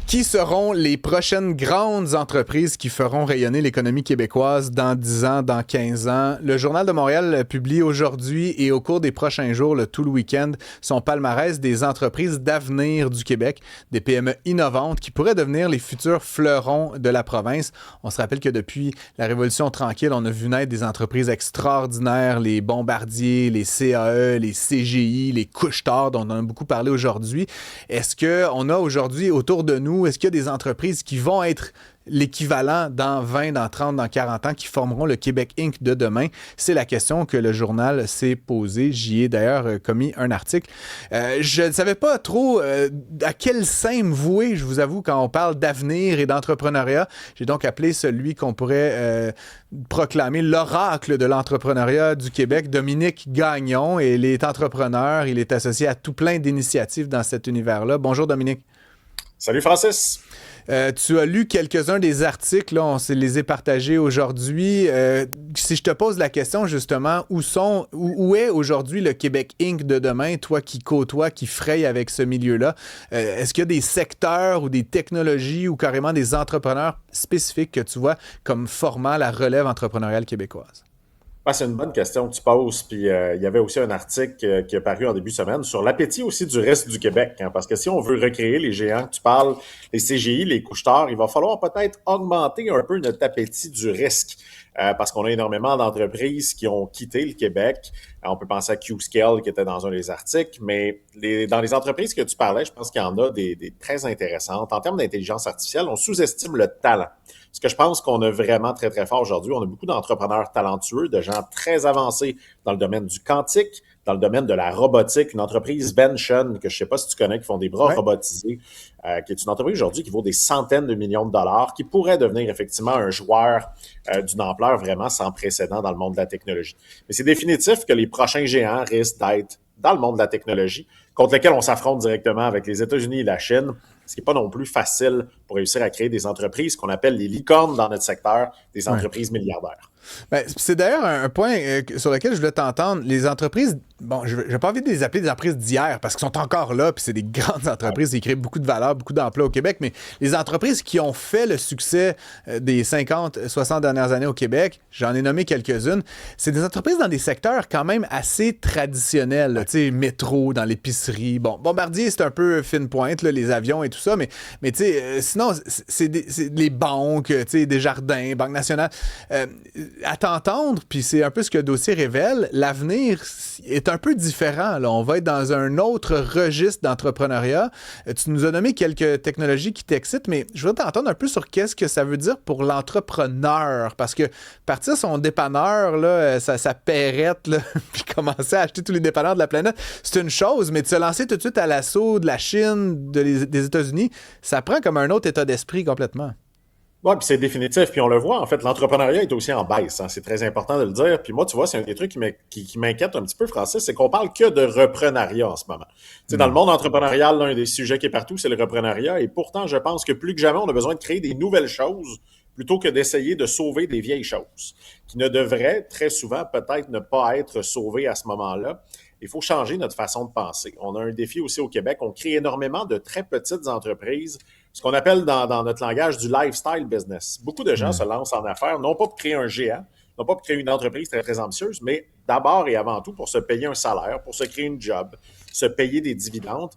Qui seront les prochaines grandes entreprises qui feront rayonner l'économie québécoise dans 10 ans, dans 15 ans? Le Journal de Montréal publie aujourd'hui et au cours des prochains jours, tout le week-end, son palmarès des entreprises d'avenir du Québec, des PME innovantes qui pourraient devenir les futurs fleurons de la province. On se rappelle que depuis la Révolution tranquille, on a vu naître des entreprises extraordinaires, les Bombardier, les CAE, les CGI, les Couche-Tard, dont on a beaucoup parlé aujourd'hui. Est-ce qu'on a aujourd'hui autour de nous, est-ce qu'il y a des entreprises qui vont être l'équivalent dans 20, dans 30, dans 40 ans, qui formeront le Québec Inc. de demain? C'est la question que le journal s'est posée. J'y ai d'ailleurs commis un article. Je ne savais pas trop à quel sein me vouer, je vous avoue, quand on parle d'avenir et d'entrepreneuriat. J'ai donc appelé celui qu'on pourrait proclamer l'oracle de l'entrepreneuriat du Québec, Dominique Gagnon. Et il est entrepreneur, il est associé à tout plein d'initiatives dans cet univers-là. Bonjour Dominique. Salut Francis. Tu as lu quelques-uns des articles, là, on les a partagés aujourd'hui. Si je te pose la question justement, où est aujourd'hui le Québec Inc. de demain, toi qui côtoies, qui fraye avec ce milieu-là, est-ce qu'il y a des secteurs ou des technologies ou carrément des entrepreneurs spécifiques que tu vois comme formant la relève entrepreneuriale québécoise? C'est une bonne question que tu poses. Puis il y avait aussi un article qui est paru en début de semaine sur l'appétit aussi du reste du Québec. Hein, parce que si on veut recréer les géants que tu parles, les CGI, les Couche-Tard, il va falloir peut-être augmenter un peu notre appétit du risque. Parce qu'on a énormément d'entreprises qui ont quitté le Québec. On peut penser à Qscale qui était dans un des articles, mais dans les entreprises que tu parlais, je pense qu'il y en a des très intéressantes. En termes d'intelligence artificielle, on sous-estime le talent. Ce que je pense qu'on a vraiment très, très fort aujourd'hui, on a beaucoup d'entrepreneurs talentueux, de gens très avancés dans le domaine du quantique, dans le domaine de la robotique, une entreprise Vention, que je ne sais pas si tu connais, qui font des bras robotisés, qui est une entreprise aujourd'hui qui vaut des centaines de millions de dollars, qui pourrait devenir effectivement un joueur d'une ampleur vraiment sans précédent dans le monde de la technologie. Mais c'est définitif que les prochains géants risquent d'être dans le monde de la technologie, contre lesquels on s'affronte directement avec les États-Unis et la Chine, ce qui n'est pas non plus facile pour réussir à créer des entreprises qu'on appelle les licornes dans notre secteur, des entreprises milliardaires. Ben, c'est d'ailleurs un point sur lequel je voulais t'entendre. Les entreprises, bon, je n'ai pas envie de les appeler des entreprises d'hier parce qu'elles sont encore là, puis c'est des grandes entreprises qui créent beaucoup de valeur, beaucoup d'emplois au Québec, mais les entreprises qui ont fait le succès des 50, 60 dernières années au Québec, j'en ai nommé quelques-unes, c'est des entreprises dans des secteurs quand même assez traditionnels, tu sais, métro, dans l'épicerie. Bon, Bombardier, c'est un peu fine pointe, là, les avions et tout ça, mais tu sais, sinon, c'est les banques, tu sais, Desjardins, Banque nationale. À t'entendre, puis c'est un peu ce que le dossier révèle, l'avenir est un peu différent. Là. On va être dans un autre registre d'entrepreneuriat. Tu nous as nommé quelques technologies qui t'excitent, mais je voudrais t'entendre un peu sur qu'est-ce que ça veut dire pour l'entrepreneur. Parce que partir son dépanneur, là, ça paierette, là, puis commencer à acheter tous les dépanneurs de la planète, c'est une chose, mais de se lancer tout de suite à l'assaut de la Chine, des États-Unis, ça prend comme un autre état d'esprit complètement. Oui, puis c'est définitif. Puis on le voit, en fait, l'entrepreneuriat est aussi en baisse. Hein. C'est très important de le dire. Puis moi, tu vois, c'est un des trucs qui m'inquiète un petit peu, Francis, c'est qu'on parle que de reprenariat en ce moment. Tu sais, dans le monde entrepreneurial, l'un des sujets qui est partout, c'est le reprenariat. Et pourtant, je pense que plus que jamais, on a besoin de créer des nouvelles choses plutôt que d'essayer de sauver des vieilles choses qui ne devraient très souvent peut-être ne pas être sauvées à ce moment-là. Il faut changer notre façon de penser. On a un défi aussi au Québec. On crée énormément de très petites entreprises, ce qu'on appelle dans notre langage du lifestyle business. Beaucoup de gens se lancent en affaires, non pas pour créer un géant, non pas pour créer une entreprise très, très ambitieuse, mais d'abord et avant tout pour se payer un salaire, pour se créer une job, se payer des dividendes.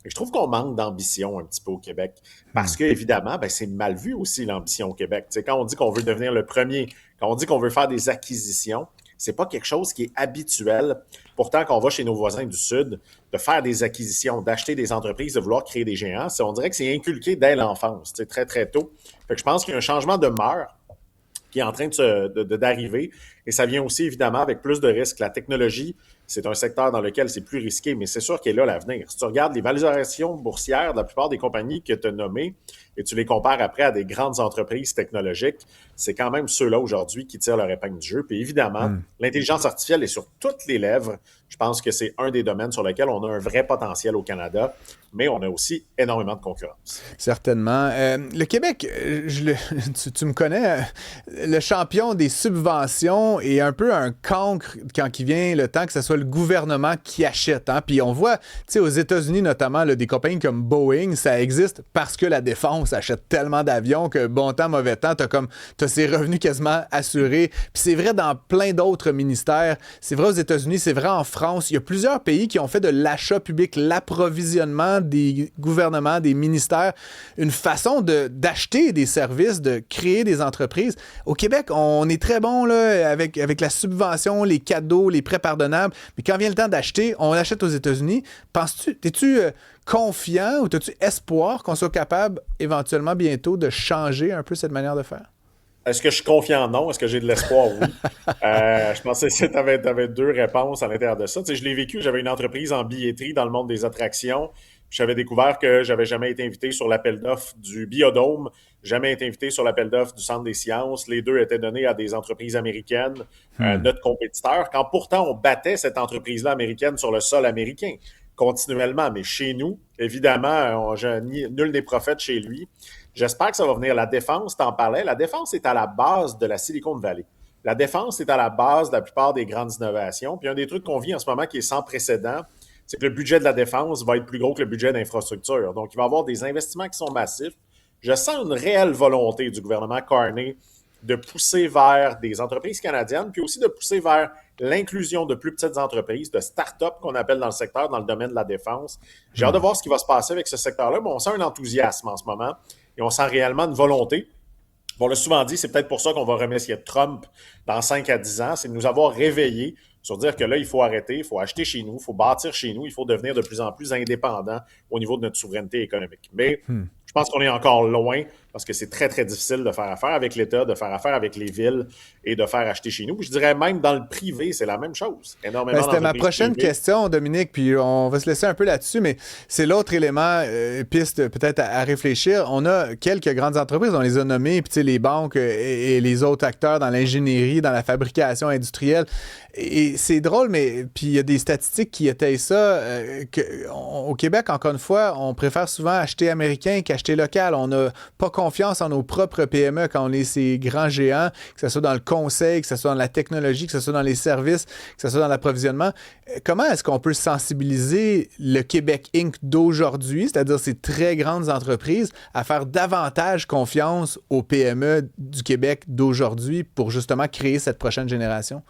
Et je trouve qu'on manque d'ambition un petit peu au Québec parce que, évidemment, c'est mal vu aussi l'ambition au Québec. Tu sais, quand on dit qu'on veut devenir le premier, quand on dit qu'on veut faire des acquisitions, c'est pas quelque chose qui est habituel. Pourtant, quand on va chez nos voisins du Sud, de faire des acquisitions, d'acheter des entreprises, de vouloir créer des géants, on dirait que c'est inculqué dès l'enfance, très, très tôt. Fait que je pense qu'il y a un changement de mœurs qui est en train d'arriver. Et ça vient aussi, évidemment, avec plus de risques. La technologie, c'est un secteur dans lequel c'est plus risqué, mais c'est sûr qu'il est là l'avenir. Si tu regardes les valorisations boursières de la plupart des compagnies que tu as nommées et tu les compares après à des grandes entreprises technologiques, c'est quand même ceux-là aujourd'hui qui tirent leur épingle du jeu. Puis évidemment, l'intelligence artificielle est sur toutes les lèvres Je pense que c'est un des domaines sur lesquels on a un vrai potentiel au Canada, mais on a aussi énormément de concurrence. Certainement. Le Québec, tu me connais, le champion des subventions est un peu un cancre quand il vient le temps que ce soit le gouvernement qui achète. Hein? Puis on voit, tu sais, aux États-Unis notamment, là, des compagnies comme Boeing, ça existe parce que la défense achète tellement d'avions que bon temps, mauvais temps, t'as ses revenus quasiment assurés. Puis c'est vrai dans plein d'autres ministères. C'est vrai aux États-Unis, c'est vrai en France. Il y a plusieurs pays qui ont fait de l'achat public, l'approvisionnement des gouvernements, des ministères, une façon d'acheter des services, de créer des entreprises. Au Québec, on est très bon là, avec la subvention, les cadeaux, les prêts pardonnables, mais quand vient le temps d'acheter, on achète aux États-Unis. T'es-tu confiant ou as-tu espoir qu'on soit capable éventuellement bientôt de changer un peu cette manière de faire? Est-ce que je suis confiant? Non. Est-ce que j'ai de l'espoir? Oui. Je pensais que tu avais deux réponses à l'intérieur de ça. Tu sais, je l'ai vécu, j'avais une entreprise en billetterie dans le monde des attractions. J'avais découvert que j'avais jamais été invité sur l'appel d'offres du Biodôme, jamais été invité sur l'appel d'offres du Centre des sciences. Les deux étaient donnés à des entreprises américaines, notre compétiteur, quand pourtant on battait cette entreprise-là américaine sur le sol américain continuellement. Mais chez nous, évidemment, nul n'est prophète chez lui. J'espère que ça va venir. La défense, t'en parlais, la défense est à la base de la Silicon Valley. La défense est à la base de la plupart des grandes innovations. Puis un des trucs qu'on vit en ce moment qui est sans précédent, c'est que le budget de la défense va être plus gros que le budget d'infrastructure. Donc, il va y avoir des investissements qui sont massifs. Je sens une réelle volonté du gouvernement Carney de pousser vers des entreprises canadiennes, puis aussi de pousser vers l'inclusion de plus petites entreprises, de start-up qu'on appelle dans le secteur, dans le domaine de la défense. J'ai hâte de voir ce qui va se passer avec ce secteur-là, mais on sent un enthousiasme en ce moment et on sent réellement une volonté. On l'a souvent dit, c'est peut-être pour ça qu'on va remercier Trump dans 5 à 10 ans, c'est de nous avoir réveillés sur dire que là, il faut arrêter, il faut acheter chez nous, il faut bâtir chez nous, il faut devenir de plus en plus indépendant au niveau de notre souveraineté économique. Mais je pense qu'on est encore loin parce que c'est très, très difficile de faire affaire avec l'État, de faire affaire avec les villes et de faire acheter chez nous. Puis je dirais même dans le privé, c'est la même chose. Énormément C'était ma prochaine privées. question, Dominique, puis on va se laisser un peu là-dessus, mais c'est l'autre élément, piste peut-être à réfléchir. On a quelques grandes entreprises, on les a nommées, puis les banques et les autres acteurs dans l'ingénierie, dans la fabrication industrielle. Et c'est drôle, mais puis il y a des statistiques qui étayent ça. Au Québec, encore une fois, on préfère souvent acheter américain qu'acheter local. On n'a pas confiance en nos propres PME quand on est ces grands géants, que ce soit dans le conseil, que ce soit dans la technologie, que ce soit dans les services, que ce soit dans l'approvisionnement. Comment est-ce qu'on peut sensibiliser le Québec Inc. d'aujourd'hui, c'est-à-dire ces très grandes entreprises, à faire davantage confiance aux PME du Québec d'aujourd'hui pour justement créer cette prochaine génération?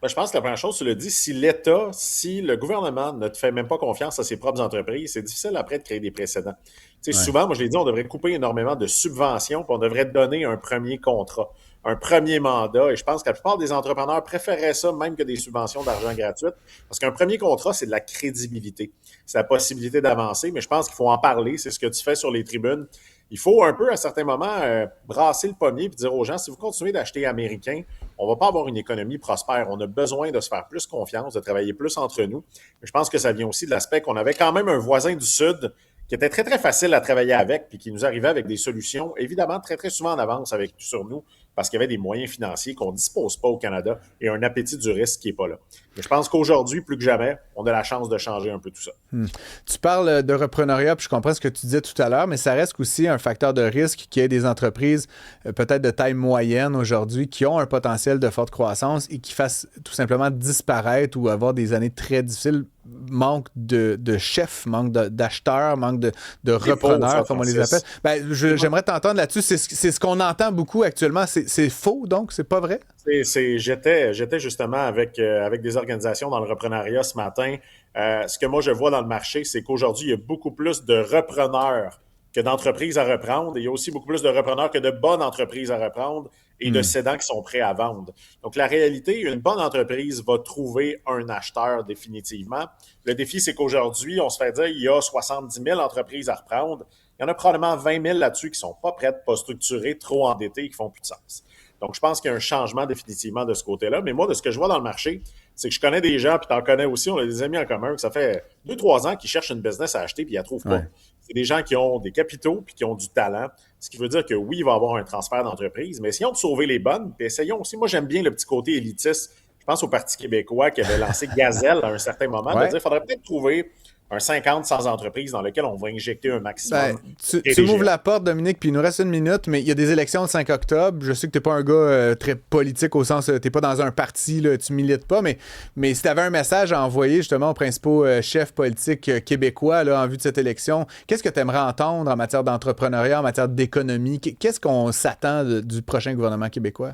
Ben, je pense que la première chose, tu l'as dit, si l'État, si le gouvernement ne te fait même pas confiance à ses propres entreprises, c'est difficile après de créer des précédents. Tu sais, Ouais. souvent, moi je l'ai dit, on devrait couper énormément de subventions, puis on devrait donner un premier contrat, un premier mandat. Et je pense que la plupart des entrepreneurs préféreraient ça même que des subventions d'argent gratuites, parce qu'un premier contrat, c'est de la crédibilité. C'est la possibilité d'avancer, mais je pense qu'il faut en parler. C'est ce que tu fais sur les tribunes. Il faut un peu, à certains moments, brasser le pommier et dire aux gens, si vous continuez d'acheter américain, on ne va pas avoir une économie prospère. On a besoin de se faire plus confiance, de travailler plus entre nous. Mais je pense que ça vient aussi de l'aspect qu'on avait quand même un voisin du Sud qui était très, très facile à travailler avec puis qui nous arrivait avec des solutions, évidemment, très, très souvent en avance sur nous parce qu'il y avait des moyens financiers qu'on ne dispose pas au Canada et un appétit du risque qui n'est pas là. Mais je pense qu'aujourd'hui, plus que jamais, on a la chance de changer un peu tout ça. Tu parles de repreneuriat, puis je comprends ce que tu disais tout à l'heure, mais ça reste aussi un facteur de risque qu'il y ait des entreprises peut-être de taille moyenne aujourd'hui qui ont un potentiel de forte croissance et qui fassent tout simplement disparaître ou avoir des années très difficiles. Manque de chefs, manque d'acheteurs, manque de repreneurs, comme on les appelle. Ben, j'aimerais t'entendre là-dessus. C'est ce qu'on entend beaucoup actuellement. C'est faux, donc? C'est pas vrai? J'étais justement avec des organisations dans le reprenariat ce matin. Ce que moi, je vois dans le marché, c'est qu'aujourd'hui, il y a beaucoup plus de repreneurs que d'entreprises à reprendre. Et il y a aussi beaucoup plus de repreneurs que de bonnes entreprises à reprendre et de cédants qui sont prêts à vendre. Donc, la réalité, une bonne entreprise va trouver un acheteur définitivement. Le défi, c'est qu'aujourd'hui, on se fait dire il y a 70 000 entreprises à reprendre. Il y en a probablement 20 000 là-dessus qui sont pas prêtes, pas structurées, trop endettées et qui font plus de sens. Donc, je pense qu'il y a un changement définitivement de ce côté-là. Mais moi, de ce que je vois dans le marché, c'est que je connais des gens, puis tu en connais aussi, on a des amis en commun, que ça fait 2-3 ans qu'ils cherchent une business à acheter, puis ils ne la trouvent pas. Ouais. C'est des gens qui ont des capitaux, puis qui ont du talent. Ce qui veut dire que oui, il va y avoir un transfert d'entreprise, mais essayons de sauver les bonnes, puis essayons aussi, moi j'aime bien le petit côté élitiste. Je pense au Parti québécois qui avait lancé Gazelle à un certain moment, de dire qu'il faudrait peut-être trouver un 50 sans entreprise dans lequel on va injecter un maximum. Tu m'ouvres la porte, Dominique, puis il nous reste une minute, mais il y a des élections le 5 octobre. Je sais que t'es pas un gars très politique au sens, t'es pas dans un parti, là, tu milites pas, mais si tu avais un message à envoyer justement aux principaux chefs politiques québécois là, en vue de cette élection, qu'est-ce que tu aimerais entendre en matière d'entrepreneuriat, en matière d'économie? Qu'est-ce qu'on s'attend du prochain gouvernement québécois?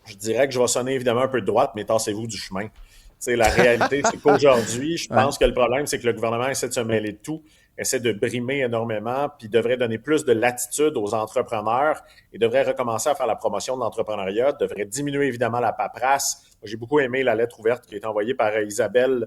Je dirais que je vais sonner évidemment un peu de droite, mais tassez-vous du chemin. La réalité, c'est qu'aujourd'hui, je pense que le problème, c'est que le gouvernement essaie de se mêler de tout, essaie de brimer énormément, puis devrait donner plus de latitude aux entrepreneurs et devrait recommencer à faire la promotion de l'entrepreneuriat, devrait diminuer évidemment la paperasse. J'ai beaucoup aimé la lettre ouverte qui a été envoyée par Isabelle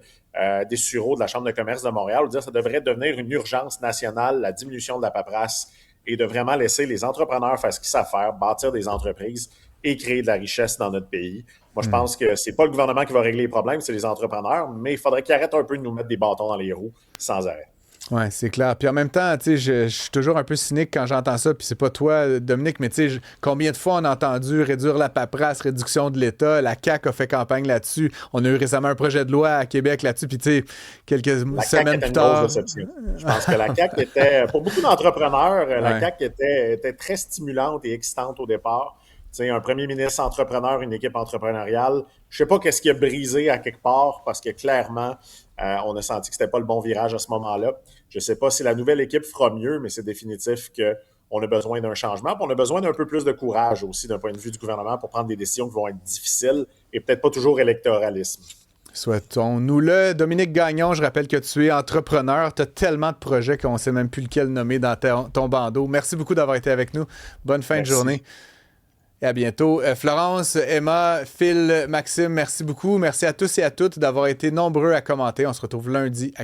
Dessureau de la Chambre de commerce de Montréal, où dire que ça devrait devenir une urgence nationale, la diminution de la paperasse, et de vraiment laisser les entrepreneurs faire ce qu'ils savent faire, bâtir des entreprises et créer de la richesse dans notre pays. Moi, je pense que c'est pas le gouvernement qui va régler les problèmes, c'est les entrepreneurs, mais il faudrait qu'ils arrêtent un peu de nous mettre des bâtons dans les roues sans arrêt. Oui, c'est clair. Puis en même temps, tu sais, je suis toujours un peu cynique quand j'entends ça, puis c'est pas toi, Dominique, mais tu sais, combien de fois on a entendu réduire la paperasse, réduction de l'État, la CAQ a fait campagne là-dessus, on a eu récemment un projet de loi à Québec là-dessus, puis tu sais, quelques semaines plus tard... Je pense que la CAQ était, pour beaucoup d'entrepreneurs, la CAQ était très stimulante et excitante au départ. Tu sais, un premier ministre entrepreneur, une équipe entrepreneuriale. Je sais pas qu'est-ce qui a brisé à quelque part parce que clairement, on a senti que c'était pas le bon virage à ce moment-là. Je sais pas si la nouvelle équipe fera mieux, mais c'est définitif qu'on a besoin d'un changement. Puis on a besoin d'un peu plus de courage aussi d'un point de vue du gouvernement pour prendre des décisions qui vont être difficiles et peut-être pas toujours électoralisme. Souhaitons-nous-le. Dominique Gagnon, je rappelle que tu es entrepreneur. Tu as tellement de projets qu'on ne sait même plus lequel nommer dans ton bandeau. Merci beaucoup d'avoir été avec nous. Bonne fin de journée. Et à bientôt. Florence, Emma, Phil, Maxime, merci beaucoup. Merci à tous et à toutes d'avoir été nombreux à commenter. On se retrouve lundi à